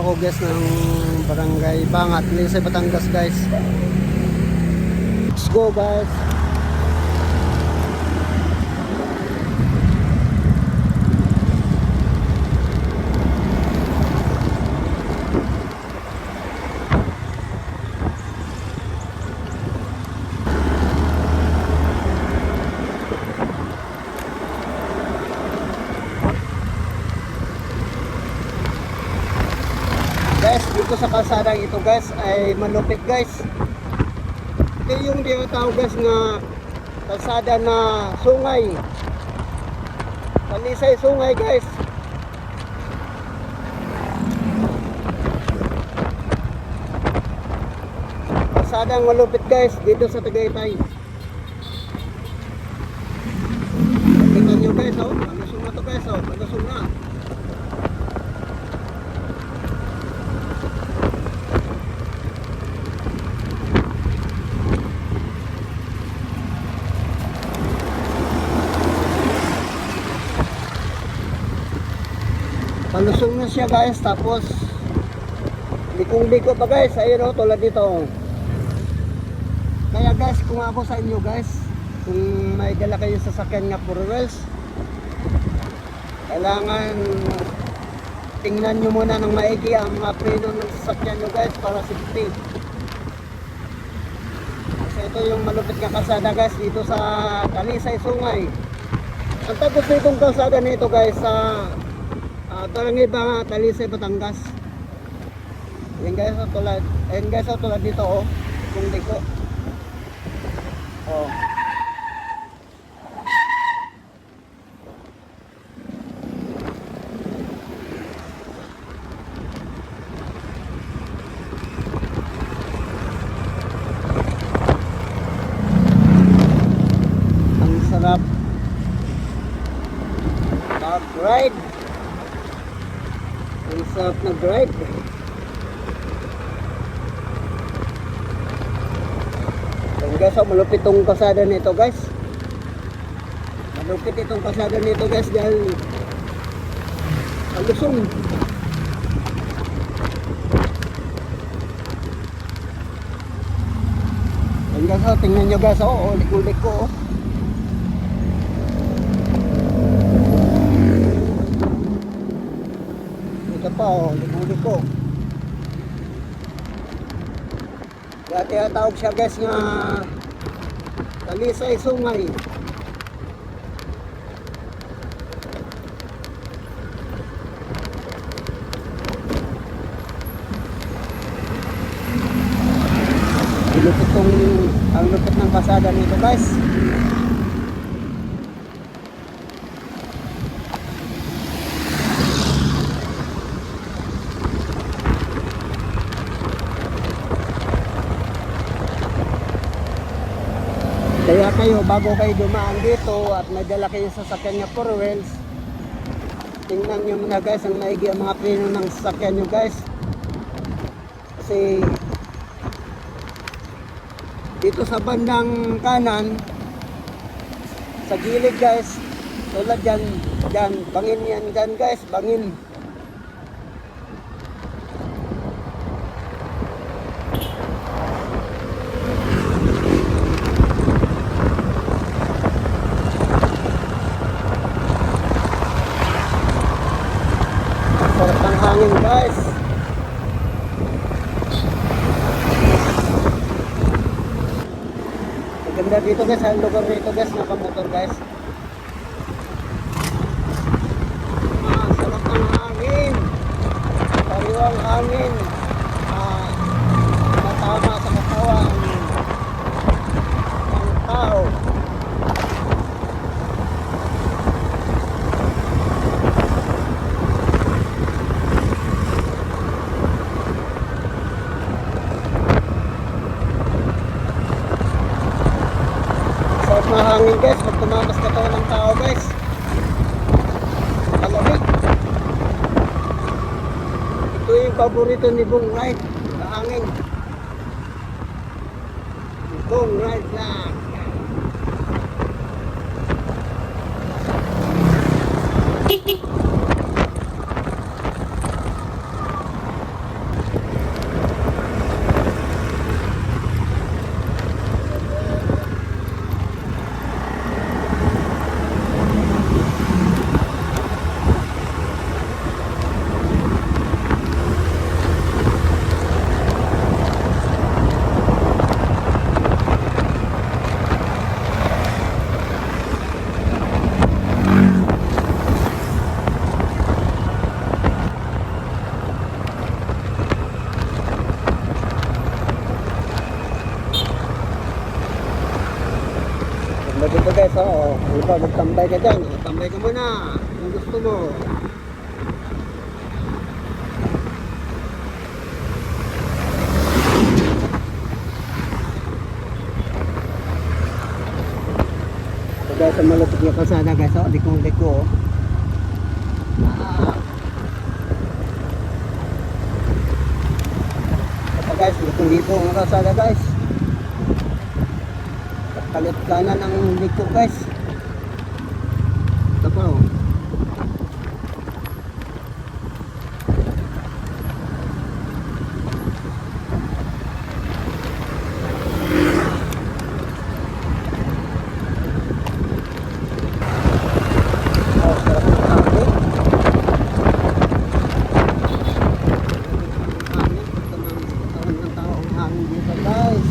ako guys ng Barangay Bangat, Lisay, Batangas guys. Let's go guys. Guys, dito sa kalsadang ito guys ay malupit guys. Ito yung tinatawag guys na kalsada na sungay. Talisay sungay guys. Kalsadang malupit guys dito sa Tagaytay. Tingnan nyo guys oh, malusong na to guys oh, malusong na. Palusong na siya guys, tapos likong-liko pa guys, ayun o, tulad dito. Kaya guys, kung ako sa inyo guys, kung may dala kayo sa sasakyan nga 4 wheels, kailangan tingnan nyo muna ng maigi ang mga preno ng sasakyan nyo guys para safety. Kasi ito yung malupit nga kalsada guys dito sa Talisay Sungay. Ang tagos nitong kalsada nito guys sa Barangay Bangat, Talisay, Batangas. Yan guys, tulad dito oh, kung liko. Oh. Ang sarap mag-ride. Ang sarap nag-ride. So guys, malupit itong kalsada nito guys. Malupit itong kalsada nito guys dahil ang lusong. Yan guys, oh, tingnan nyo guys, oh, liko-liko ko oh. Ito pa oh, liko-liko. Kaya tinatawag siya guys nga Talisay Sungay. Ang lupit ng kalsada nito guys. Kaya kayo, bago kayo dumaan dito at may dala kayo sa sasakyan nyo 4 wheels, tingnan nyo muna guys ang maigi ang mga preno ng sasakyan nyo guys. Kasi dito sa bandang kanan, sa gilid guys, tulad dyan, bangin yan dyan guys, bangin. Sarap ng hangin guys. Maganda dito guys, ang lugar dito guys, nakamotor guys. Sarap ng hangin. Sariwang hangin. Matama sa katawan ng tao. Sarap na hangin guys, pag tumakas katawan ng tao guys. Malamig. Ito yung paborito ni Bong Ride, na hangin. Bong Ride lang. guys, oh. Ikaw, magtambay ka dyan. Oh, tambay ka muna. Kung gusto mo. So guys, ang malapit na kasada guys, oh. Liko-liko, oh. Ito guys, liko-liko ang kasada guys. Kalit kanan ang liko guys. Ito pa, oh. Oh, sarap ng hangin. Hangin, ng tao ang hangin dito guys.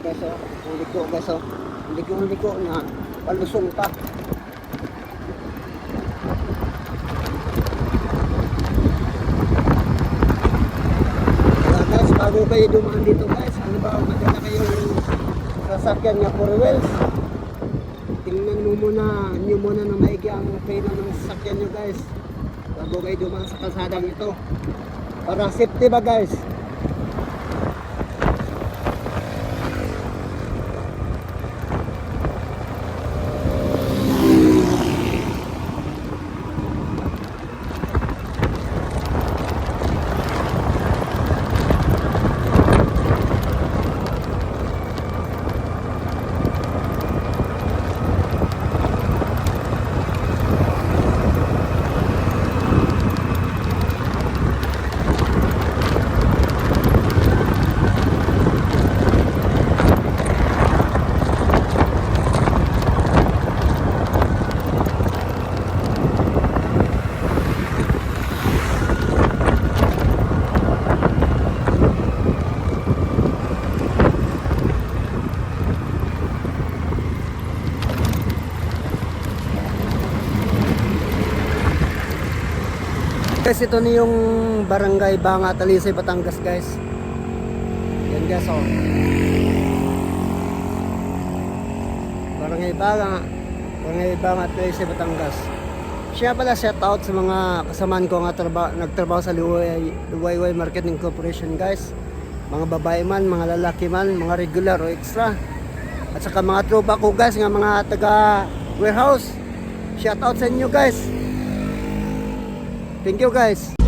Guys, oh, liko guys, oh. Liko na palusong pa. Guys, bago kayo dumaan dito guys, ano ba, madala kayong sasakyan niya 4 wheels. Tingnan nyo muna na maigi ang pena ng sasakyan nyo guys, bago kayo dumaan sa kalsadang ito, para safety ba guys. Guys, ito na yung barangay Banga, Talisay, Batangas guys. Yan guys, oh. Barangay Banga, Talisay, Batangas. Siya pala shout out sa mga kasamaan ko nga nagtrabaho sa Luwayway Marketing Corporation guys. Mga babae man, mga lalaki man, mga regular o extra. At saka mga tropa ko guys, nga mga taga warehouse. Shout out sa inyo guys. Thank you guys.